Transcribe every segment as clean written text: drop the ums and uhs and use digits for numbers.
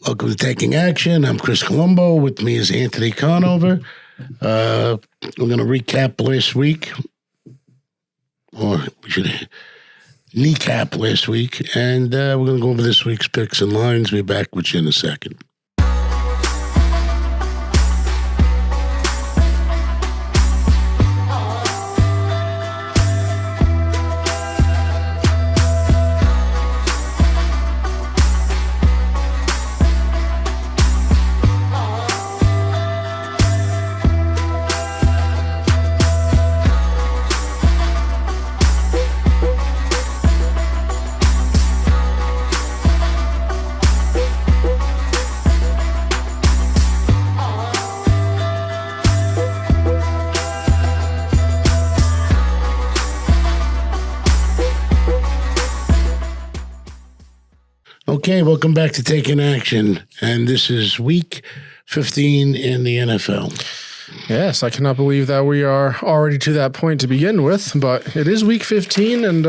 Welcome to Taking Action. I'm Chris Colombo. With me is Anthony Conover. We're going to recap last week, or we should kneecap last week, and we're going to go over this week's picks and lines. We'll be back with you in a second. Okay, welcome back to Taking Action, and this is week 15 in the NFL. Yes, I cannot believe that we are already to that point to begin with, but it is week 15, and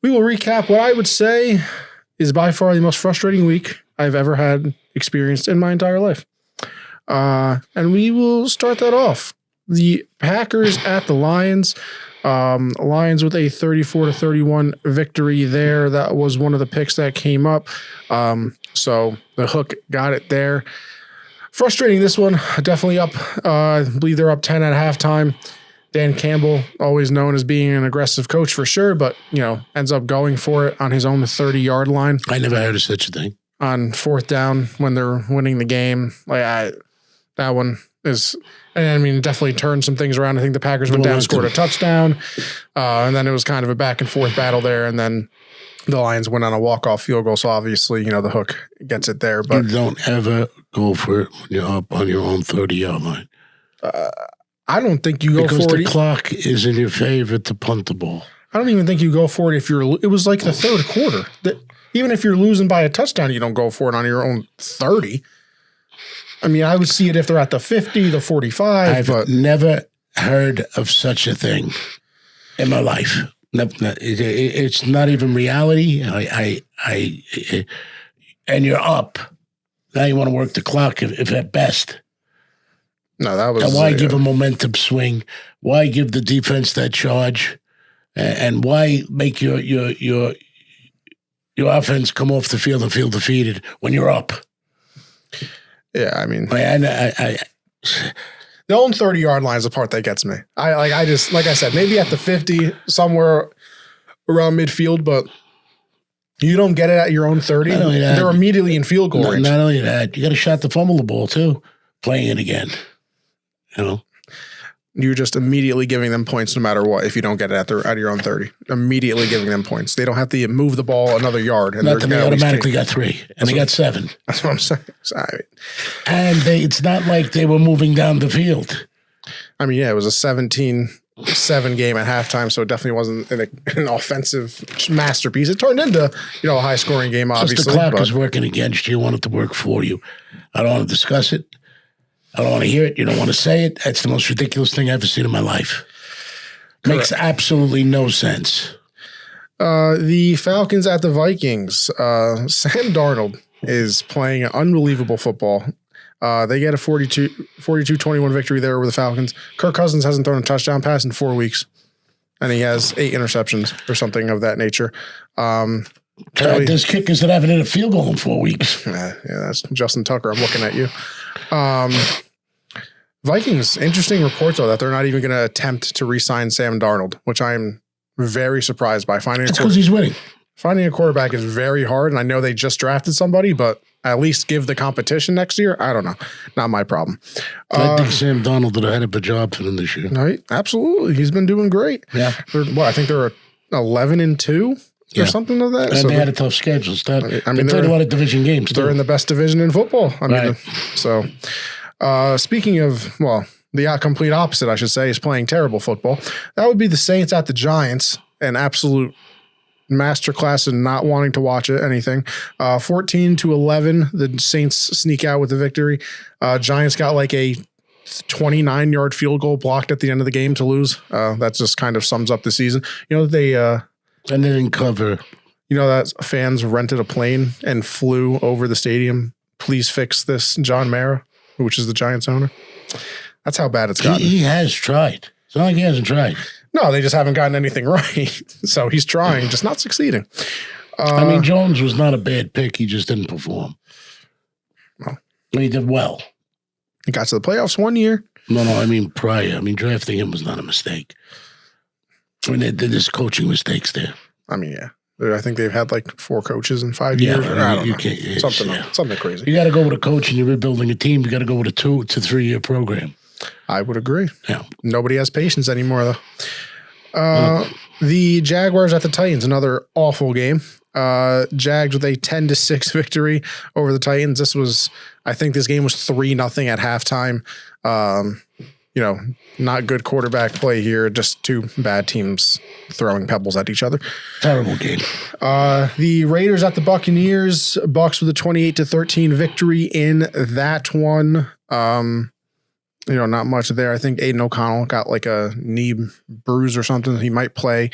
we will recap what I would say is by far the most frustrating week I've ever had experienced in my entire life. And we will start that off. The Packers at the Lions. Lions with a 34-31 victory there. That was one of the picks that came up. So the hook got it there. Frustrating, this one. Definitely up. I believe they're up 10 at halftime. Dan Campbell, always known as being an aggressive coach for sure, but, ends up going for it on his own 30-yard line. I never heard of such a thing. On fourth down when they're winning the game. That one is... And I mean, it definitely turned some things around. I think the Packers went down, scored a touchdown. And then it was kind of a back and forth battle there. And then the Lions went on a walk-off field goal. So obviously, the hook gets it there. But you don't ever go for it when you're up on your own 30-yard line. I don't think you go for it. Because the clock is in your favor to punt the ball. I don't even think you go for it if you're – it was like the third quarter. Even if you're losing by a touchdown, you don't go for it on your own 30. I mean, I would see it if they're at the 50, the 45. I've never heard of such a thing in my life. It's not even reality. And you're up. Now you want to work the clock if at best. No, that was. And why give a momentum swing? Why give the defense that charge? And why make your offense come off the field and feel defeated when you're up? Yeah, I mean, the own 30-yard line is the part that gets me. I just like I said, maybe at the 50, somewhere around midfield, but you don't get it at your own 30. They're immediately in field goal range. Not only that, you got a shot to fumble the ball too, playing it again. You're just immediately giving them points no matter what if you don't get it at your own 30. Immediately giving them points. They don't have to move the ball another yard. And they automatically got 3, and they got 7. That's what I'm saying. Sorry. And it's not like they were moving down the field. I mean, it was a 17-7 game at halftime, so it definitely wasn't an offensive masterpiece. It turned into a high-scoring game, obviously. Just the clock was working against you. You want it to work for you. I don't want to discuss it. I don't want to hear it. You don't want to say it. That's the most ridiculous thing I've ever seen in my life. Makes absolutely no sense. The Falcons at the Vikings. Sam Darnold is playing unbelievable football. They get a 42-21 victory there with the Falcons. Kirk Cousins hasn't thrown a touchdown pass in 4 weeks, and he has 8 interceptions or something of that nature. There's kickers that haven't hit a field goal in 4 weeks. Yeah, that's Justin Tucker. I'm looking at you. Vikings, interesting report, though, that they're not even going to attempt to re-sign Sam Darnold, which I'm very surprised by. It's because he's winning. Finding a quarterback is very hard, and I know they just drafted somebody, but at least give the competition next year. I don't know. Not my problem. I think Sam Darnold would have had a good job for them this year. Right? Absolutely. He's been doing great. Yeah. I think they're 11-2. Or something like that. And they had a tough schedule. They played a lot of division games. They're in the best division in football. Speaking of, the complete opposite, I should say, is playing terrible football. That would be the Saints at the Giants, an absolute masterclass in not wanting to watch anything. 14-11, the Saints sneak out with the victory. Giants got like a 29-yard field goal blocked at the end of the game to lose. That just kind of sums up the season. They and they didn't cover You know that fans rented a plane and flew over the stadium. Please fix this, John Mara, which is the Giants owner. That's how bad it's gotten. He has tried. It's not like he hasn't tried. No, they just haven't gotten anything right. So he's trying, just not succeeding. I mean, Jones was not a bad pick. He just didn't perform. Well, he did well. He got to the playoffs one year. No, I mean prior. I mean, drafting him was not a mistake. I mean, there's coaching mistakes there. I mean, yeah. I think they've had like 4 coaches in 5 years. I don't know. Can't, something crazy. You got to go with a coach and you're rebuilding a team. You got to go with a 2 to 3 year program. I would agree. Yeah. Nobody has patience anymore, though. The Jaguars at the Titans, another awful game. Jags with a 10-6 victory over the Titans. I think this game was 3-0 at halftime. Not good quarterback play here. Just 2 bad teams throwing pebbles at each other. Terrible game. The Raiders at the Buccaneers. Bucs with a 28-13 victory in that one. Not much there. I think Aiden O'Connell got like a knee bruise or something. He might play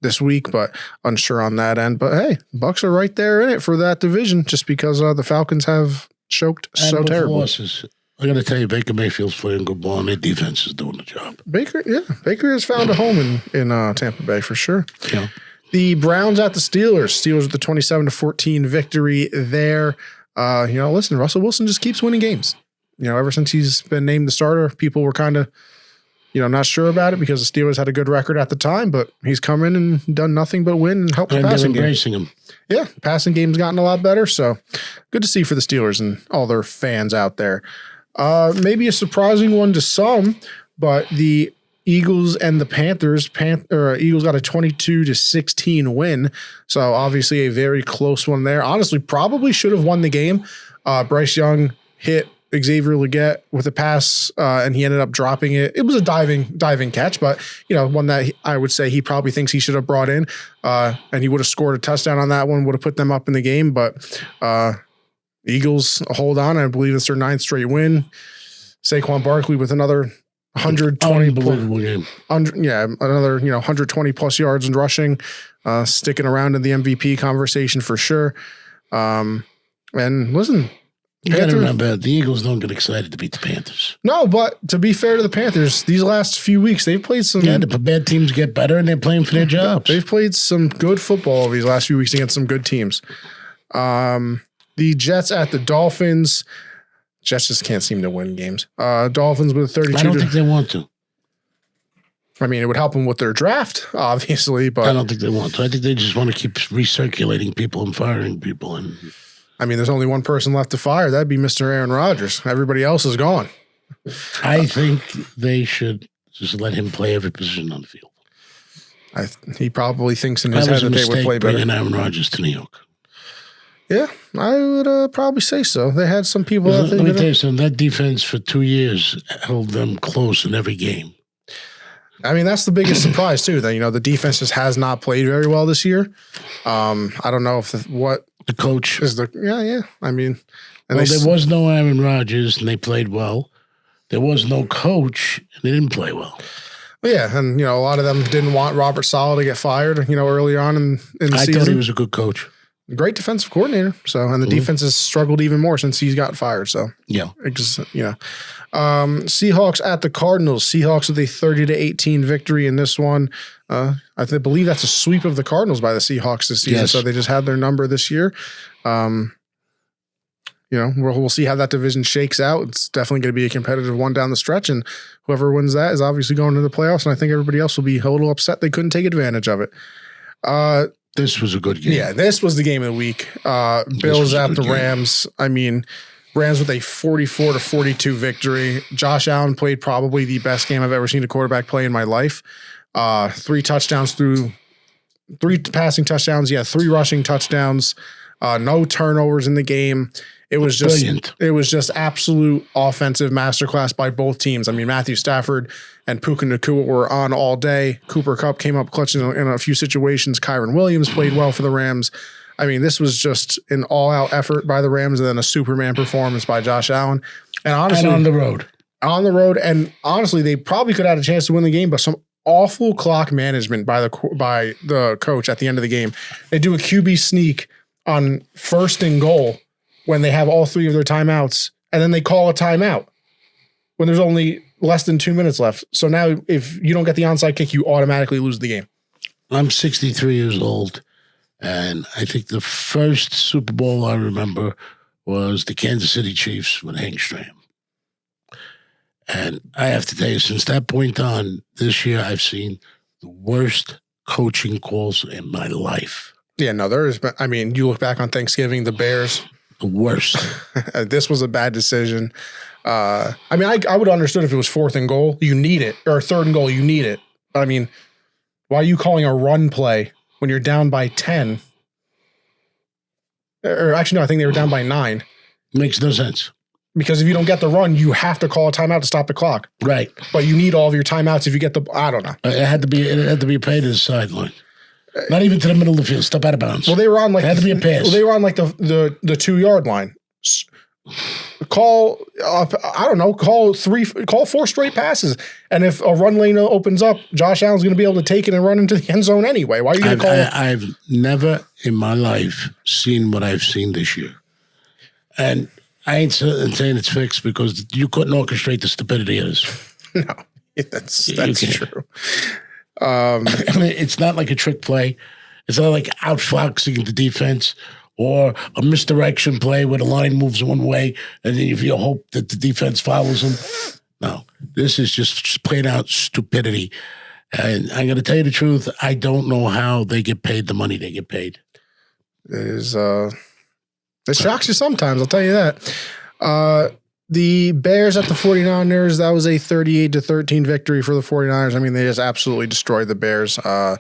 this week, but unsure on that end. But hey, Bucs are right there in it for that division just because the Falcons have choked so terrible. Losses. I got to tell you, Baker Mayfield's playing good ball, and their defense is doing the job. Baker has found a home in Tampa Bay for sure. Yeah. The Browns at the Steelers. Steelers with the 27-14 victory there. Listen, Russell Wilson just keeps winning games. Ever since he's been named the starter, people were kind of, not sure about it because the Steelers had a good record at the time, but he's come in and done nothing but win and help the passing game. Embracing him. Yeah, passing game's gotten a lot better, so good to see for the Steelers and all their fans out there. Maybe a surprising one to some, but the Eagles and the Panthers. Eagles got a 22-16 win, so obviously a very close one there. Honestly, probably should have won the game. Bryce Young hit Xavier Legette with a pass, and he ended up dropping it. It was a diving catch, but one that I would say he probably thinks he should have brought in, and he would have scored a touchdown on that one, would have put them up in the game. But Eagles hold on. I believe it's their 9th straight win. Saquon Barkley with another 120 unbelievable game. Another 120 plus yards and rushing, sticking around in the MVP conversation for sure. And listen. You got to remember, the Eagles don't get excited to beat the Panthers. No, but to be fair to the Panthers, these last few weeks, they've played some... Yeah, the bad teams get better, and they're playing for their jobs. They've played some good football over these last few weeks against some good teams. The Jets at the Dolphins. Jets just can't seem to win games. Dolphins with 32... I don't think they want to. I mean, it would help them with their draft, obviously, but... I don't think they want to. I think they just want to keep recirculating people and firing people, and... I mean, there's only one person left to fire. That'd be Mr. Aaron Rodgers. Everybody else is gone. I think they should just let him play every position on the field. He probably thinks in his head that they would play better. Bringing Aaron Rodgers to New York. Yeah, I would probably say so. They had some people. Let me tell you something. That defense for 2 years held them close in every game. I mean, that's the biggest surprise too. That the defense just has not played very well this year. I don't know if the coach is I mean, there was no Aaron Rodgers, and they played well. There was no coach, and they didn't play well. Yeah, and a lot of them didn't want Robert Saleh to get fired. Early on in the season, I thought he was a good coach. Great defensive coordinator. So, and the defense has struggled even more since he's got fired. So, yeah, Seahawks at the Cardinals. Seahawks with a 30-18 victory in this one. I believe that's a sweep of the Cardinals by the Seahawks this season. Yes. So they just had their number this year. We'll see how that division shakes out. It's definitely going to be a competitive one down the stretch, and whoever wins that is obviously going to the playoffs. And I think everybody else will be a little upset they couldn't take advantage of it. This was a good game. Yeah, this was the game of the week. Bills at the Rams. I mean, Rams with a 44-42 victory. Josh Allen played probably the best game I've ever seen a quarterback play in my life. 3 touchdowns through 3 passing touchdowns. Yeah, 3 rushing touchdowns. No turnovers in the game. It was just brilliant. It was just absolute offensive masterclass by both teams. I mean, Matthew Stafford and Puka Nacua were on all day. Cooper Kupp came up clutch in a few situations. Kyron Williams played well for the Rams. I mean, this was just an all-out effort by the Rams and then a Superman performance by Josh Allen. And honestly, and on the road. And honestly, they probably could have had a chance to win the game, but awful clock management by the coach at the end of the game. They do a QB sneak on 1st and goal when they have all 3 of their timeouts, and then they call a timeout when there's only less than 2 minutes left. So now if you don't get the onside kick, you automatically lose the game. I'm 63 years old, and I think the first Super Bowl I remember was the Kansas City Chiefs with Hangstram. And I have to tell you, since that point on, this year I've seen the worst coaching calls in my life. Yeah, no, there is. I mean, you look back on Thanksgiving, the Bears. The worst. This was a bad decision. I mean, I would have understood if it was 4th and goal. You need it. Or 3rd and goal, you need it. But I mean, why are you calling a run play when you're down by 10? Or actually, no, I think they were down by 9. Makes no sense. Because if you don't get the run, you have to call a timeout to stop the clock. Right. But you need all of your timeouts if you get the. I don't know. It had to be paid to the sideline. Not even to the middle of the field. Step out of bounds. Well, they were on like. It had to be a pass. Well, they were on like the 2-yard line. Call. I don't know. Call 4 straight passes, and if a run lane opens up, Josh Allen's going to be able to take it and run into the end zone anyway. Why are you going to call? I've never in my life seen what I've seen this year, and I ain't saying it's fixed because you couldn't orchestrate the stupidity of this. No, that's true. I mean, it's not like a trick play. It's not like outfoxing the defense or a misdirection play where the line moves one way and then you hope that the defense follows them. No, this is just plain out stupidity. And I'm going to tell you the truth. I don't know how they get paid the money they get paid. It shocks you sometimes, I'll tell you that. The Bears at the 49ers, that was a 38-13 victory for the 49ers. I mean, they just absolutely destroyed the Bears. That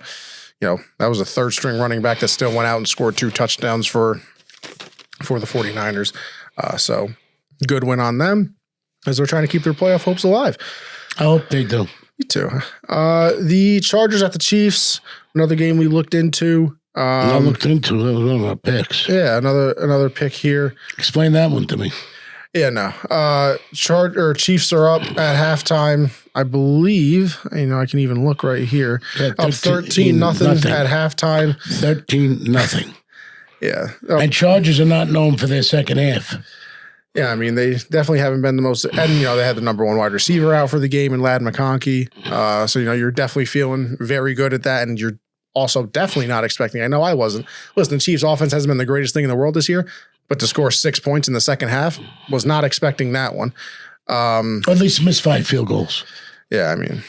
was a 3rd-string running back that still went out and scored 2 touchdowns for the 49ers. So good win on them as they're trying to keep their playoff hopes alive. I hope they do. Me too. The Chargers at the Chiefs, another game we looked into. I looked into it. That was one of our picks. Yeah, another pick here. Explain that one to me. Yeah, no. Chiefs are up at halftime. I believe, I can even look right here. Yeah, up 13-0 at halftime. 13-0. Yeah. And Chargers are not known for their second half. Yeah, I mean, they definitely haven't been the most, and, they had the number 1 wide receiver out for the game in Ladd McConkey. So, you're definitely feeling very good at that, and you're also definitely not expecting, I know I wasn't. Listen, the Chiefs offense hasn't been the greatest thing in the world this year, but to score 6 points in the second half, was not expecting that one. Or at least miss 5 field goals. Yeah, I mean,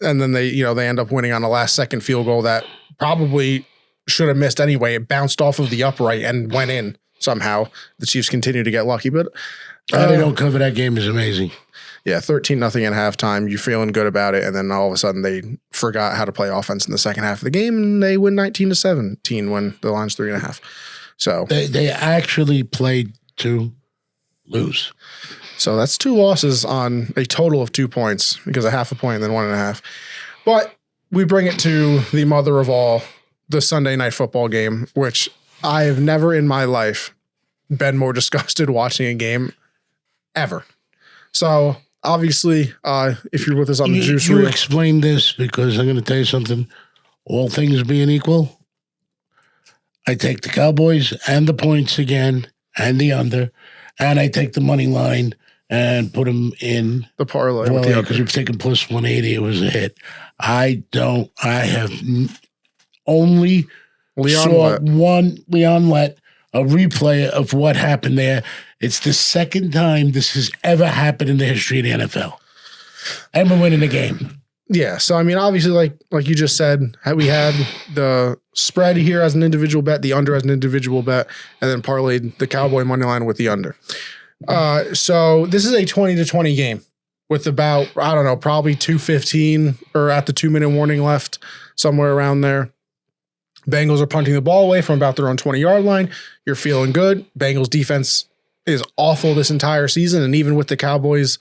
and then they end up winning on a last-second field goal that probably should have missed anyway. It bounced off of the upright and went in somehow. The Chiefs continue to get lucky, but how they don't cover that game is amazing. Yeah, 13-0 at halftime. You're feeling good about it, and then all of a sudden they forgot how to play offense in the second half of the game, and they win 19-17 when the line's 3.5. So they actually played to lose. So that's 2 losses on a total of 2 points because of half a point and then 1.5. But we bring it to the mother of all, the Sunday night football game, which I have never in my life been more disgusted watching a game ever. So obviously, if you're with us on the juice reel, reel, explain this because I'm going to tell you something. All things being equal, I take the Cowboys and the points again and the under, and I take the money line and put them in the parlay because we've taken plus 180. It was a hit. I have only saw one Leon Lett, a replay of what happened there. It's the second time this has ever happened in the history of the NFL. And we're winning the game. Yeah. So, I mean, obviously, like you just said, we had the spread here as an individual bet, the under as an individual bet, and then parlayed the Cowboy money line with the under. So this is a 20-20 game with about, I don't know, probably 2:15 or at the 2-minute warning left, somewhere around there. Bengals are punting the ball away from about their own 20-yard line. You're feeling good. Bengals defense is awful this entire season. And even with the Cowboys,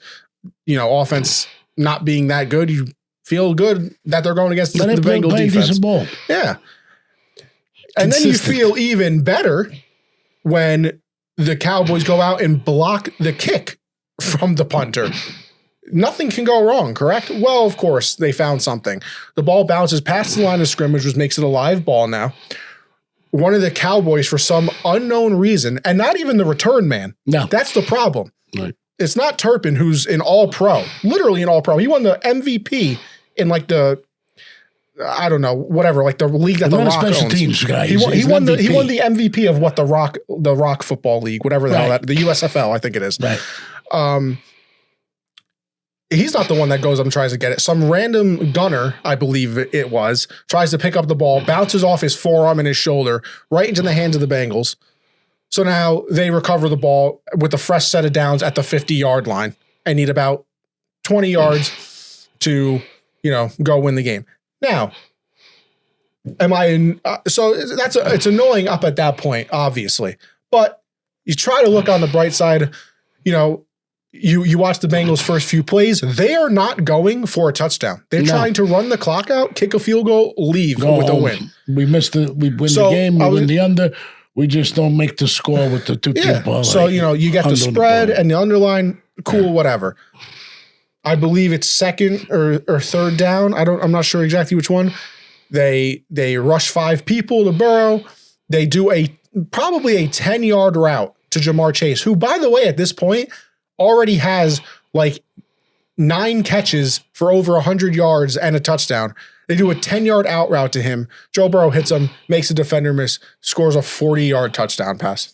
offense not being that good, you feel good that they're going against the Bengals defense. Ball. Yeah. And then you feel even better when the Cowboys go out and block the kick from the punter. Nothing can go wrong, correct? Well, of course, they found something. The ball bounces past the line of scrimmage, which makes it a live ball now. One of the Cowboys, for some unknown reason, and not even the return man. No. That's the problem. Right. It's not Turpin, who's an all-pro, literally an all-pro. He won the MVP in like the, I don't know, whatever, like the league that The Rock special owns. teams guy. He won the MVP of what the Rock football league, whatever the hell that, the USFL, I think it is. Right. He's not the one that goes up and tries to get it. Some random gunner, I believe it was, tries to pick up the ball, bounces off his forearm and his shoulder right into the hands of the Bengals. So now they recover the ball with a fresh set of downs at the 50-yard line and need about 20 yards to, go win the game. Now, so it's annoying up at that point, obviously. But you try to look on the bright side, You watch the Bengals' first few plays. They are not going for a touchdown. They're trying to run the clock out, kick a field goal, leave with a win. We win the game. We win the under. We just don't make the score with the two-team ball. So, you get the spread and the underline. Cool, whatever. I believe it's second or third down. I'm not sure exactly which one. They rush 5 people to Burrow. They do probably a 10-yard route to Jamar Chase, who, by the way, at this point, already has like 9 catches for over 100 yards and a touchdown. They do a 10-yard out route to him. Joe Burrow hits him, makes a defender miss, scores a 40-yard touchdown pass.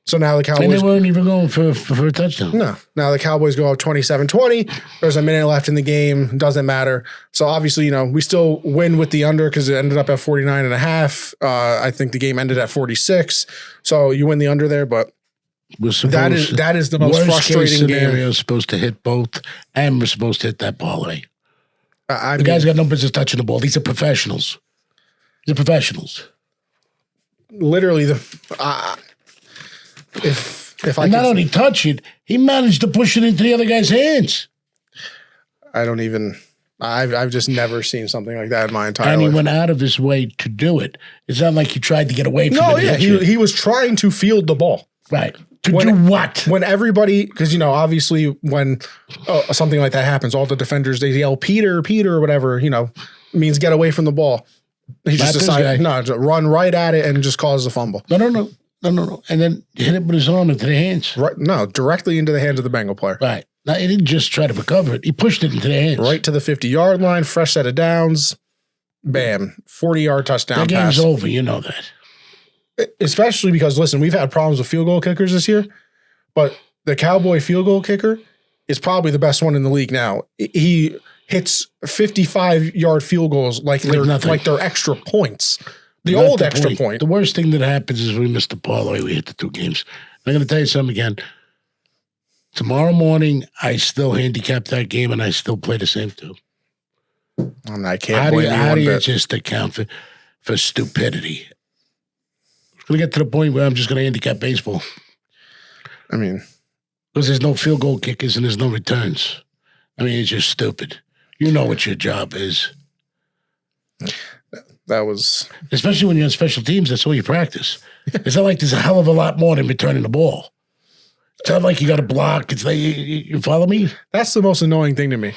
So now the Cowboys... And they weren't even going for a touchdown. No. Now the Cowboys go up 27-20. There's a minute left in the game. Doesn't matter. So obviously, we still win with the under because it ended up at 49.5. I think the game ended at 46. So you win the under there, but... That is the most frustrating game. Scenario is supposed to hit both, and we're supposed to hit that parlay. The guys got no business touching the ball. These are professionals. Literally, not only touch it, he managed to push it into the other guy's hands. I've just never seen something like that in my entire life. And he went out of his way to do it. It's not like he tried to get away from it. No, yeah, he was trying to field the ball. Right. Do what? When everybody, because, obviously when something like that happens, all the defenders, they yell, Peter, or whatever, means get away from the ball. He just decided, to run right at it and just cause a fumble. No. And then hit it with his arm into the hands. Right. No, directly into the hands of the Bengal player. Right. Now, he didn't just try to recover it. He pushed it into the hands. Right to the 50-yard line, fresh set of downs. Bam. 40-yard touchdown pass. The game's over. You know that. Especially because, listen, we've had problems with field goal kickers this year, but the Cowboy field goal kicker is probably the best one in the league now. He hits 55-yard field goals like they're extra points. The old extra point. The worst thing that happens is we missed the parlay. We hit the 2 games. I'm going to tell you something again. Tomorrow morning, I still handicap that game, and I still play the same 2. I can't blame you. How do you just account for stupidity? Going to get to the point where I'm just going to handicap baseball. Because there's no field goal kickers and there's no returns. It's just stupid. You know what your job is. That was... Especially when you're on special teams, that's all you practice. It's not like there's a hell of a lot more than returning the ball. It's not like you got to block. It's like, you follow me? That's the most annoying thing to me.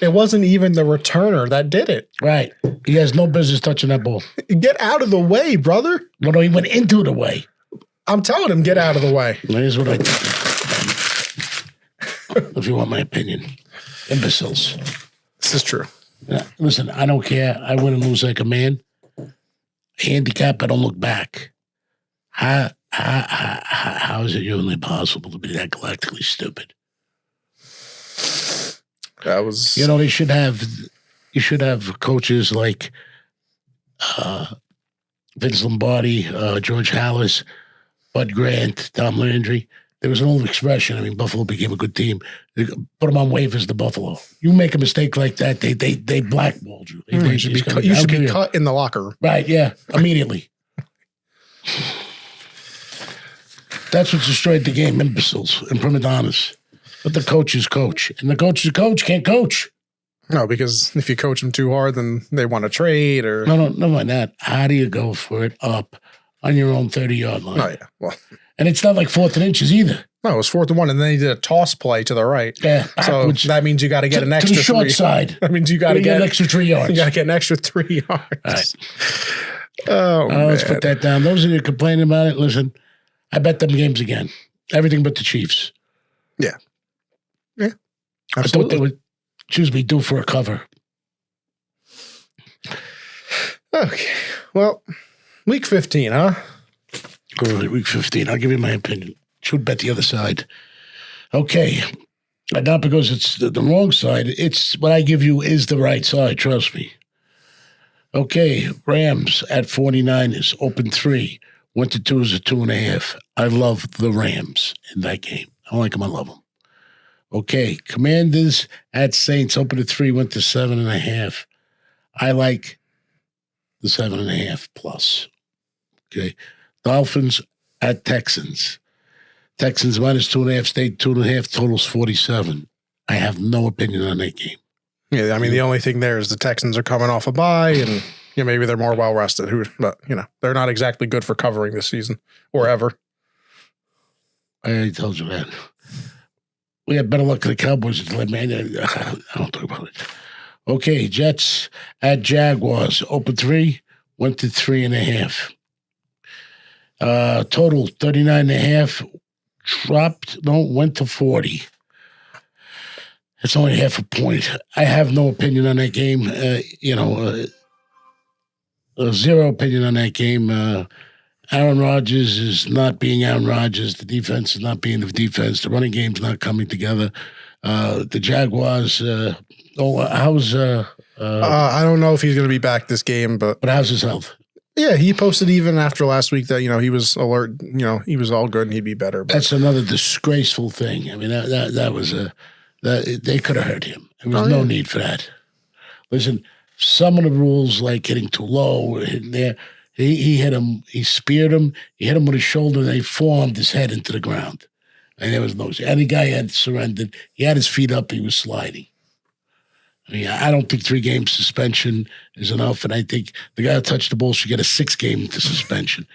It wasn't even the returner that did it. Right. He has no business touching that ball. Get out of the way, brother. No, he went into the way. I'm telling him, get out of the way. Here's what I think. If you want my opinion. Imbeciles. This is true. Listen, I don't care. I win and lose like a man. Handicap, I don't look back. How is it humanly possible to be that galactically stupid? That was... they should have coaches like Vince Lombardi, George Hallis, Bud Grant, Tom Landry. There was an old expression. Buffalo became a good team. They put them on waivers to Buffalo. You make a mistake like that, they blackballed you. You should be cut in the locker room. Right, yeah, immediately. That's what's destroyed the game, imbeciles and prima donnas. But the coaches coach. And the coach's coach can't coach. No, because if you coach them too hard, then they want to trade or... No, not that. How do you go for it up on your own 30-yard line. Oh, yeah. Well, and it's not like 4th and inches either. no, it was 4th and 1, and then he did a toss play to the right. Yeah, so that means you got to get an extra to the short 3. side. That means you got to get an extra 3 yards. You got to get an extra 3 yards. All right. Oh, man. Let's put that down. Those of you complaining about it, listen, I bet them games again. Everything but the Chiefs. Yeah. Yeah. Absolutely. I thought they would choose me due for a cover. Okay. Well, week 15, huh? All right, week 15. I'll give you my opinion. Should bet the other side. Okay. Not because it's the wrong side. It's what I give you is the right side. Trust me. Okay. Rams at 49ers. Open 3. Went to 2 as a 2.5. I love the Rams in that game. I like them. I love them. Okay. Commanders at Saints. Open at 3. Went to 7.5. I like the 7.5 plus. Okay. Dolphins at Texans. Texans minus 2.5, stayed 2.5, totals 47. I have no opinion on that game. Yeah, I mean, the only thing there is the Texans are coming off a bye, and maybe they're more well rested. But they're not exactly good for covering this season or ever. I already told you that. We had better luck with the Cowboys. Man, I don't talk about it. Okay, Jets at Jaguars. Open 3, went to 3.5. Total 39.5. Went to 40. It's only half a point. I have no opinion on that game. Zero opinion on that game. Aaron Rodgers is not being Aaron Rodgers. The defense is not being the defense. The running game's not coming together. The Jaguars. How's? I don't know if he's going to be back this game, but how's his health? Yeah, he posted even after last week that he was alert. He was all good and he'd be better. But. That's another disgraceful thing. I mean, that was they could have hurt him. There was no need for that. Listen, some of the rules like hitting too low, hitting there. He hit him. He speared him. He hit him with his shoulder. And they formed his head into the ground, and there was no. And the guy had surrendered. He had his feet up. He was sliding. I mean, I don't think 3-game suspension is enough, and I think the guy who touched the ball should get a 6-game suspension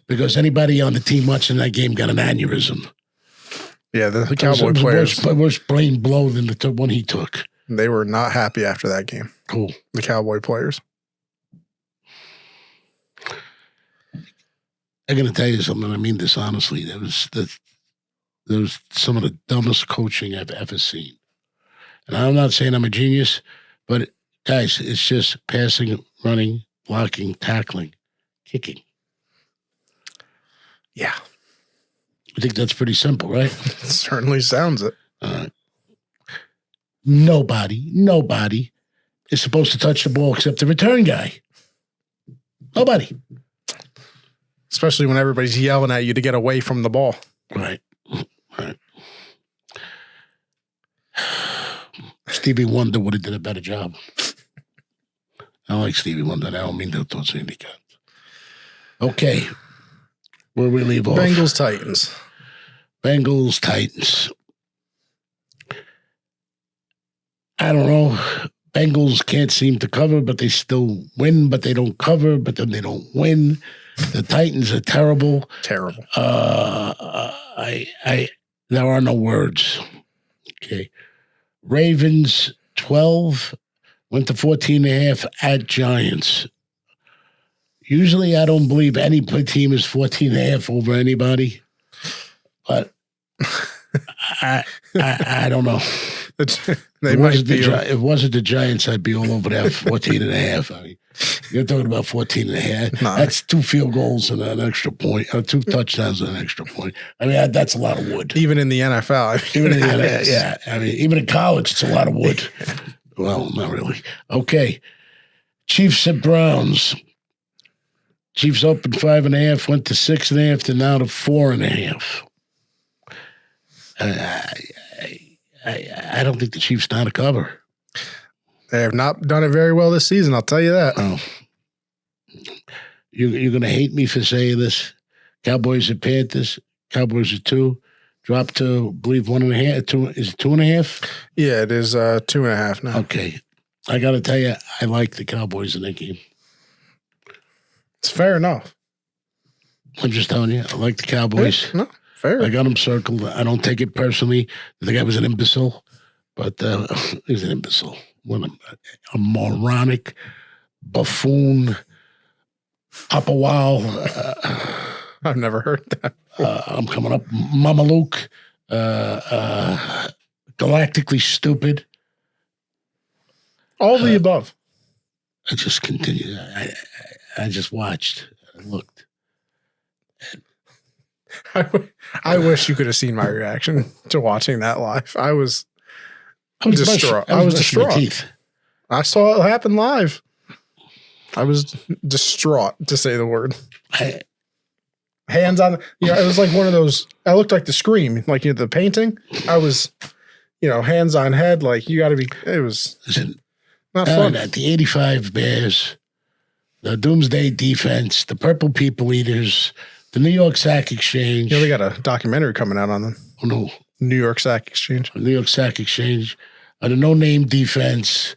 because anybody on the team watching that game got an aneurysm. Yeah, the Cowboy players. Worse brain blow than the one he took. They were not happy after that game. Cool. The Cowboy players. I'm going to tell you something. I mean this honestly. There was some of the dumbest coaching I've ever seen. And I'm not saying I'm a genius, but guys, it's just passing, running, blocking, tackling, kicking. Yeah. I think that's pretty simple, right? It certainly sounds it. Nobody is supposed to touch the ball except the return guy. Nobody. Especially when everybody's yelling at you to get away from the ball. Right. Stevie Wonder would have done a better job. I like Stevie Wonder. I don't mean to towards handicap. Okay. Where we leave off? Bengals, Titans. I don't know. Bengals can't seem to cover, but they still win, but they don't cover, but then they don't win. The Titans are terrible. Terrible. There are no words. Okay. Ravens 12 went to 14.5 at Giants. Usually I don't believe any team is 14.5 over anybody, but I don't know. If it wasn't the Giants, I'd be all over that 14.5. I mean, you're talking about 14.5. Nah. That's 2 field goals and an extra point, or 2 touchdowns and an extra point. I mean, that's a lot of wood. Even in the NFL. Even in the NFL, yeah. I mean, even in college, it's a lot of wood. Well, not really. Okay. Chiefs at Browns. Chiefs opened 5.5, went to 6.5, to now to 4.5. I don't think the Chiefs know how to cover. They have not done it very well this season, I'll tell you that. Oh. You're going to hate me for saying this. Cowboys at Panthers. Cowboys at 2. Dropped to, I believe, 1.5. 2, is it 2.5? Yeah, it is 2.5 now. Okay. I got to tell you, I like the Cowboys in that game. It's fair enough. I'm just telling you, I like the Cowboys. Yeah, no, fair. I got him circled. I don't take it personally. The guy was an imbecile, but he's an imbecile. What a moronic buffoon. Upper Wow. I've never heard that. I'm coming up. Mama Luke. Galactically stupid. All the above. I just continued. I just watched. I looked. I wish you could have seen my reaction to watching that live. I was distraught. I was distraught. I saw it happen live. I was distraught, to say the word. Hands on, it was like one of those. I looked like the Scream, like the painting. I was, hands on head. Like you got to be. It was not fun. The '85 Bears, the Doomsday Defense, the Purple People Eaters, the New York Sack Exchange. They got a documentary coming out on them. Oh no, New York Sack Exchange. New York Sack Exchange. The No Name Defense.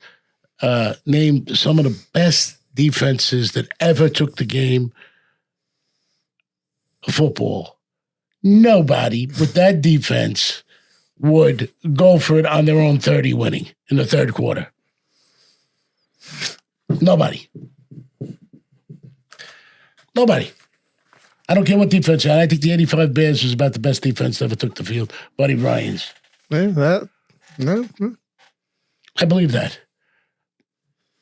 Named some of the best defenses that ever took the game of football. Nobody with that defense would go for it on their own 30 winning in the third quarter. Nobody. I don't care what defense. I think the '85 Bears was about the best defense that ever took the field. Buddy Ryan's. No. I believe that.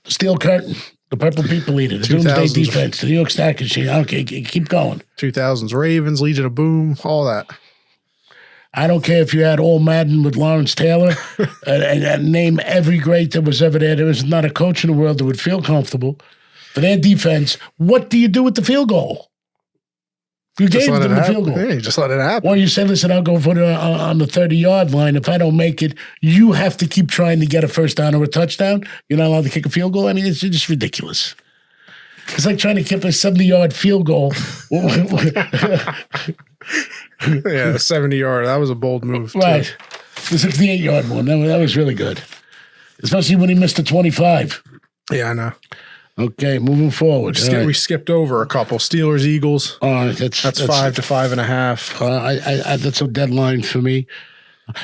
Steel Curtain. The Purple People Eater, the Doomsday Defense, the New York Sack Exchange. Okay, keep going. 2000s Ravens, Legion of Boom, all that. I don't care if you had All Madden with Lawrence Taylor and name every great that was ever there. There was not a coach in the world that would feel comfortable. For their defense, what do you do with the field goal? You gave them the field goal. Yeah, you just let it happen. Or you say, listen, I'll go for it on the 30-yard line. If I don't make it, you have to keep trying to get a first down or a touchdown. You're not allowed to kick a field goal. I mean, it's just ridiculous. It's like trying to kick a 70-yard field goal. Yeah, 70-yard. That was a bold move. Right. The 68-yard one. That was really good. Especially when he missed the 25. Yeah, I know. Okay, moving forward. We skipped over a couple. Steelers, Eagles. All right, that's 5 to 5.5. That's a deadline for me. I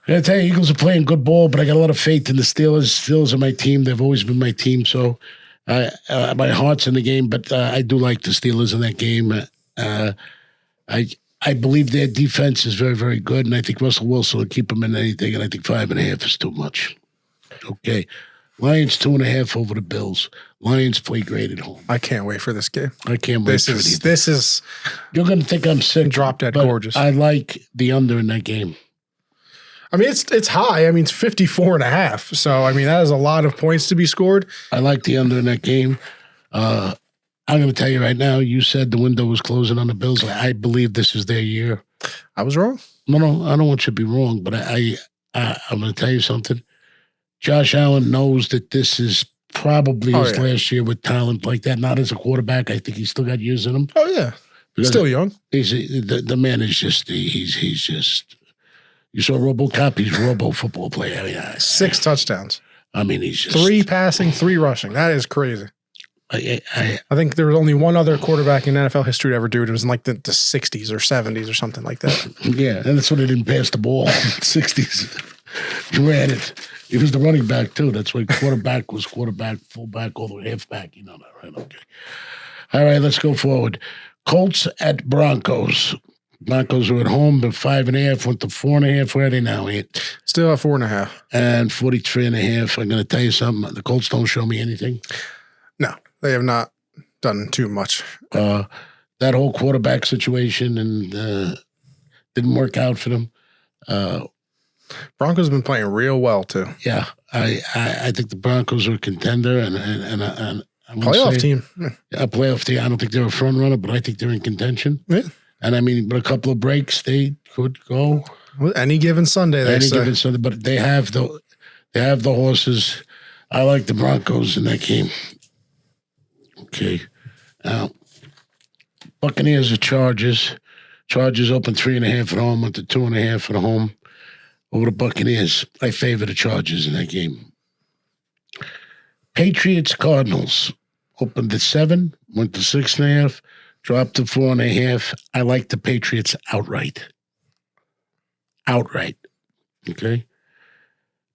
gotta tell you, Eagles are playing good ball, but I got a lot of faith in the Steelers. Steelers are my team. They've always been my team, so my heart's in the game. But I do like the Steelers in that game. I believe their defense is very, very good, and I think Russell Wilson will keep them in anything. And I think 5.5 is too much. Okay. Lions 2.5 over the Bills. Lions play great at home. I can't wait for this game. I can't wait for it. This is. You're going to think I'm sick. Drop dead gorgeous. I like the under in that game. I mean, it's high. I mean, it's 54.5. So, I mean, that is a lot of points to be scored. I like the under in that game. I'm going to tell you right now, you said the window was closing on the Bills. I believe this is their year. I was wrong. No, I don't want you to be wrong, but I'm going to tell you something. Josh Allen knows that this is probably his last year with talent like that. Not as a quarterback. I think he's still got years in him. Oh, yeah. Because still young. The man is just, he's just, you saw RoboCop, he's a Robo football player. I mean, 6 touchdowns. I mean, he's just. 3 passing, 3 rushing. That is crazy. I think there was only one other quarterback in NFL history to ever do it. It was in like the 60s or 70s or something like that. Yeah, and that's when they didn't pass the ball. 60s. He ran it. He was the running back, too. That's why quarterback was quarterback, fullback, all the way halfback. You know that, right? Okay. All right, let's go forward. Colts at Broncos. Broncos are at home. They're 5.5, went to 4.5. Where are they now, Ant? Still at 4.5. And 43.5. I'm going to tell you something. The Colts don't show me anything. No, they have not done too much. That whole quarterback situation and didn't work out for them. Broncos have been playing real well too. Yeah, I think the Broncos are a contender and playoff team. A playoff team. I don't think they're a front runner, but I think they're in contention. Yeah. And I mean, with a couple of breaks, they could go any given Sunday. Given Sunday, but they have the horses. I like the Broncos in that game. Okay, now Buccaneers or Chargers. Chargers open 3.5 at home, went to 2.5 at home. Over the Buccaneers. I favor the Chargers in that game. Patriots, Cardinals. Opened at 7, went to 6.5. Dropped to 4.5. I like the Patriots outright. Outright. Okay.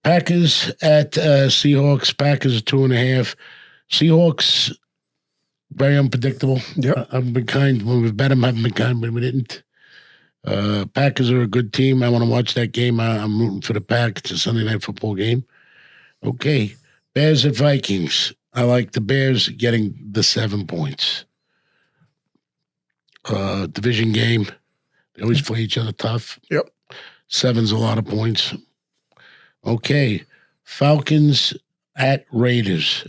Packers at Seahawks. Packers are 2.5. Seahawks, very unpredictable. Yep. I've been kind when we bet them. I've been kind when we didn't. Packers are a good team. I want to watch that game. I'm rooting for the Pack. It's a Sunday night football game. Okay. Bears at Vikings. I like the Bears getting the 7 points. Division game. They always play each other tough. Yep. 7's a lot of points. Okay. Falcons at Raiders.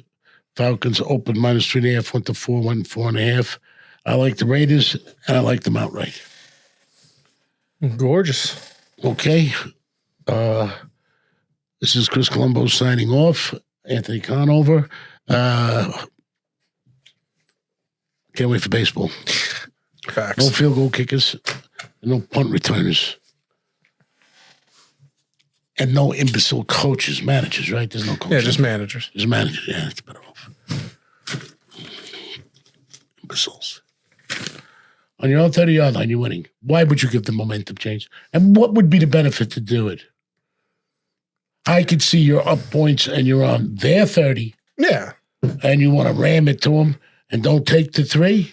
Falcons open -3.5, went to 4, went 4.5. I like the Raiders, and I like them outright. Gorgeous. Okay. This is Chris Colombo signing off. Anthony Conover. Can't wait for baseball. Facts. No field goal kickers, and no punt returners. And no imbecile coaches, managers, right? There's no coaches. Yeah, just managers. Just managers, yeah, it's better off. Imbeciles. On your own 30-yard line, you're winning. Why would you give the momentum change? And what would be the benefit to do it? I could see you're up points and you're on their 30. Yeah. And you want to ram it to them and don't take the 3.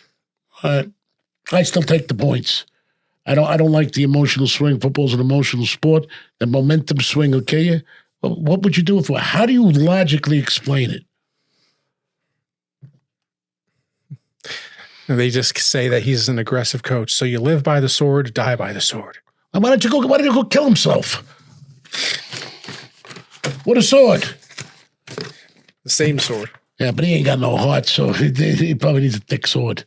I still take the points. I don't like the emotional swing. Football's an emotional sport. The momentum swing will kill you. What would you do if? How do you logically explain it? And they just say that he's an aggressive coach. So you live by the sword, die by the sword. Why don't you go kill himself? With a sword. The same sword. Yeah, but he ain't got no heart, so he probably needs a thick sword.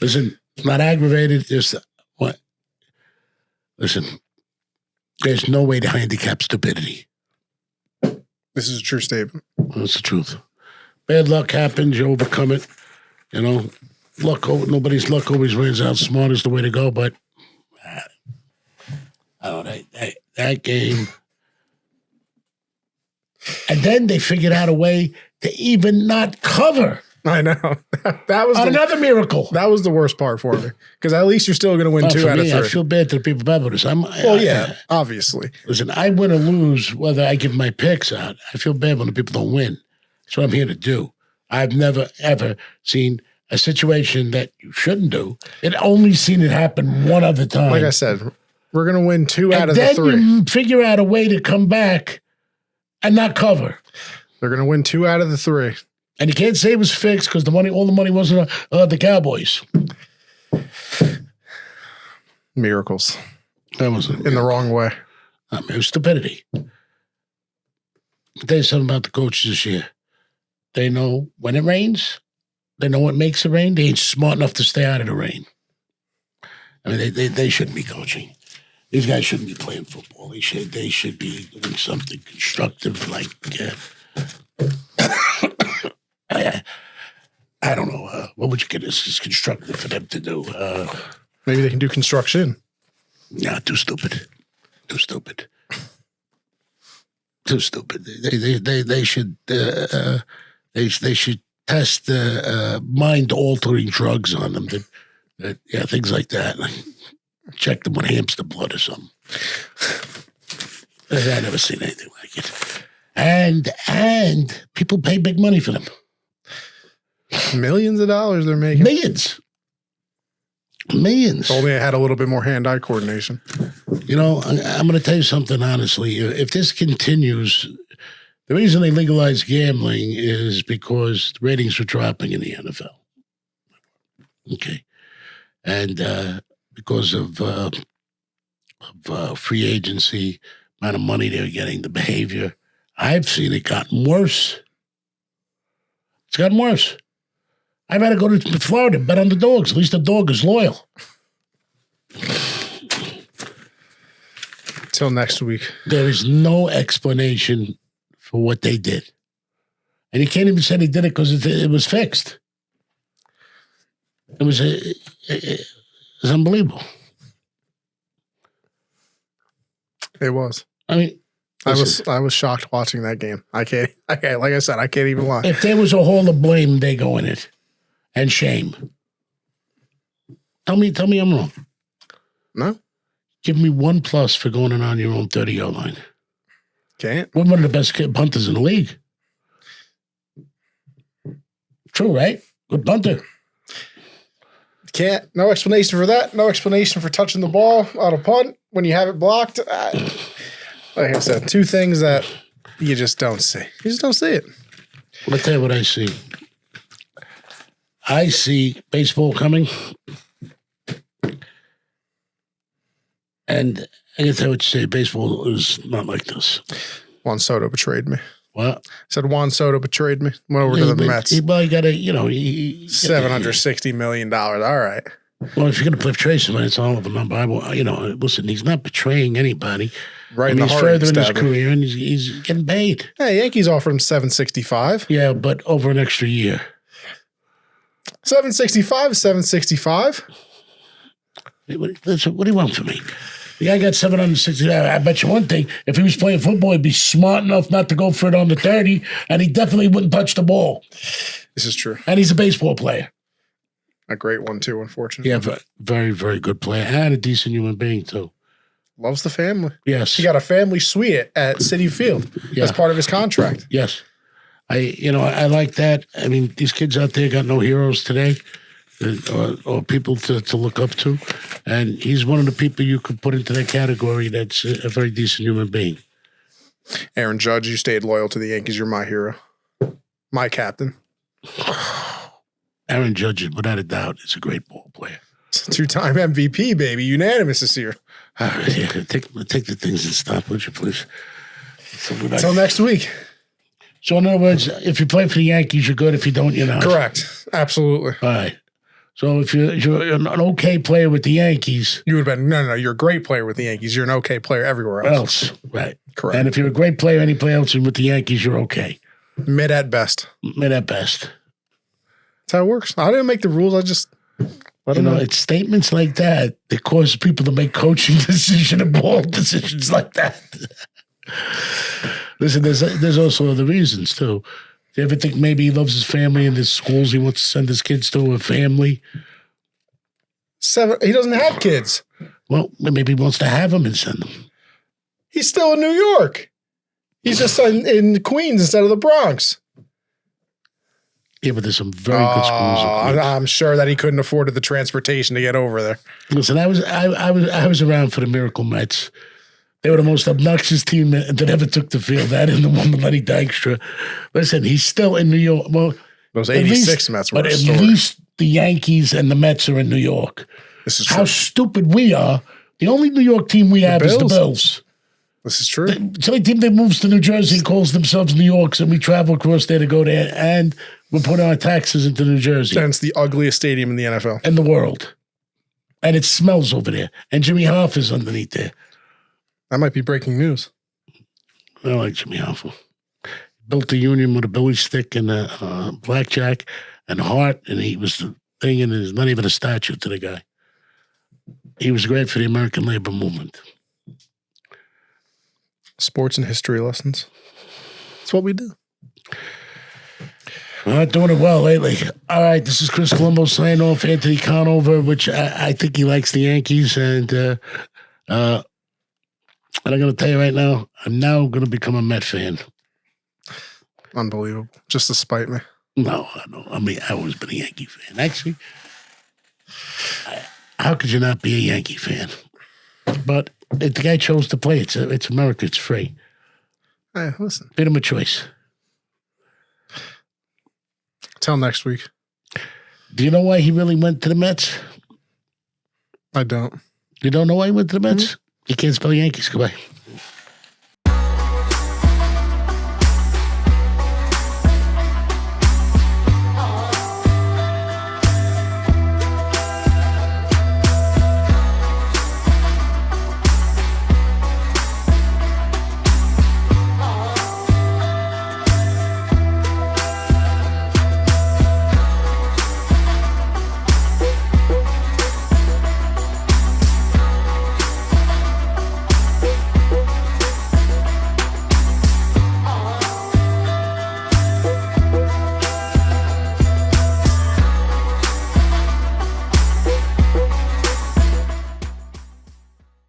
Listen, not aggravated. Just what? Listen, there's no way to handicap stupidity. This is a true statement. That's the truth. Bad luck happens, you overcome it. You know, nobody's luck always wins out. Smart is the way to go, but I don't know, that game. And then they figured out a way to even not cover. I know. That was another miracle. That was the worst part for me. Because at least you're still going to win 2 out of 3. I feel bad to the people bad with this. Obviously. Listen, I win or lose whether I give my picks out. I feel bad when the people don't win. That's what I'm here to do. I've never, ever seen a situation that you shouldn't do. It only seen it happen one other time. Like I said, we're going to win 2 out of the 3. Then you figure out a way to come back and not cover. They're going to win 2 out of the 3. And you can't say it was fixed because all the money wasn't the Cowboys. Miracles. That wasn't in the wrong way. I mean, it was stupidity. I'll tell you something about the coaches this year. They know when it rains. They know what makes it rain. They ain't smart enough to stay out of the rain. I mean, they shouldn't be coaching. These guys shouldn't be playing football. They should be doing something constructive like I don't know. What would you get as constructive for them to do? Maybe they can do construction. Nah, too stupid. Too stupid. Too stupid. They should test mind-altering drugs on them. Things like that. Check them with hamster blood or something. I've never seen anything like it. And people pay big money for them. Millions of dollars they're making. Millions. Only I had a little bit more hand-eye coordination. You know, I'm going to tell you something honestly. If this continues, the reason they legalized gambling is because the ratings were dropping in the NFL. Okay. And because of free agency, amount of money they were getting, the behavior, I've seen it gotten worse. It's gotten worse. I've had to go to Florida, bet on the dogs. At least the dog is loyal. Till next week. There is no explanation for what they did. And you can't even say they did it because it was fixed. It was unbelievable. It was. I mean, listen, I was shocked watching that game. I can't, like I said, I can't even lie. If there was a hall of blame, they go in it. And shame. Tell me I'm wrong. No? Give me 1+ for going on your own 30-yard line. Can't. We're one of the best punters in the league. True, right? Good punter. Can't. No explanation for that. No explanation for touching the ball on a punt when you have it blocked. Like I said, two things that you just don't see. You just don't see it. I'll tell you what I see. I see baseball coming. And I guess I would say baseball is not like this. Juan Soto betrayed me. What? Said Juan Soto betrayed me. Went over to the Mets. Well, you got to, $760 million. All right. Well, if you're going to portray somebody, it's all of a number. Listen, he's not betraying anybody. Right. He's further in his career and he's getting paid. Hey, Yankees offered him $765. Yeah, but over an extra year. $765. What do you want from me? The guy got $760. I bet you one thing. If he was playing football, he'd be smart enough not to go for it on the 30, and he definitely wouldn't touch the ball. This is true. And he's a baseball player. A great one, too, unfortunately. Yeah, very, very good player. And a decent human being, too. Loves the family. Yes. He got a family suite at Citi Field as part of his contract. Yes. I like that. I mean, these kids out there got no heroes today. Or people to look up to. And he's one of the people you could put into that category that's a very decent human being. Aaron Judge, you stayed loyal to the Yankees. You're my hero. My captain. Aaron Judge, without a doubt, is a great ball player. It's a 2-time MVP, baby. Unanimous this year. All right, yeah, take the things and stop, would you please? Until next week. So in other words, if you play for the Yankees, you're good. If you don't, you're not. Correct. Absolutely. All right. So if you're an okay player with the Yankees. You would have been, no, you're a great player with the Yankees. You're an okay player everywhere else. Right. Correct. And if you're a great player anywhere else with the Yankees, you're okay. Mid at best. Mid at best. That's how it works. I didn't make the rules. I just let them know. It's statements like that that cause people to make coaching decisions and ball decisions like that. Listen, there's also other reasons, too. Do you ever think maybe he loves his family and there's schools he wants to send his kids to, a family? He doesn't have kids. Well, maybe he wants to have them and send them. He's still in New York. He's just in Queens instead of the Bronx. Yeah, but there's some very good schools in Queens. I'm sure that he couldn't afford the transportation to get over there. Listen, I was around for the Miracle Mets. They were the most obnoxious team that ever took the field. That and the one with Lenny Dykstra. Listen, he's still in New York. Well, those 86 Mets were but at least the Yankees and the Mets are in New York. This is true. How stupid we are. The only New York team we have is the Bills. This is true. It's the only team that moves to New Jersey and calls themselves New Yorks, and we travel across there to go there, and we're putting our taxes into New Jersey. And it's the ugliest stadium in the NFL. In the world. And it smells over there. And Jimmy Hoffa's underneath there. That might be breaking news. I like Jimmy Hoffa. Built a union with a billy stick and a blackjack and heart, and he was the thing, and there's not even a statue to the guy. He was great for the American labor movement. Sports and history lessons. That's what we do. We're not doing it well lately. All right, this is Chris Colombo signing off. Anthony Conover, which I think he likes the Yankees, and I'm going to tell you right now, I'm now going to become a Met fan. Unbelievable. Just to spite me. No. I mean, I've always been a Yankee fan. Actually, how could you not be a Yankee fan? But if the guy chose to play, it's America. It's free. Hey, listen. Freedom of choice. Till next week. Do you know why he really went to the Mets? I don't. You don't know why he went to the Mets? Mm-hmm. He can't spell Yankees. Goodbye.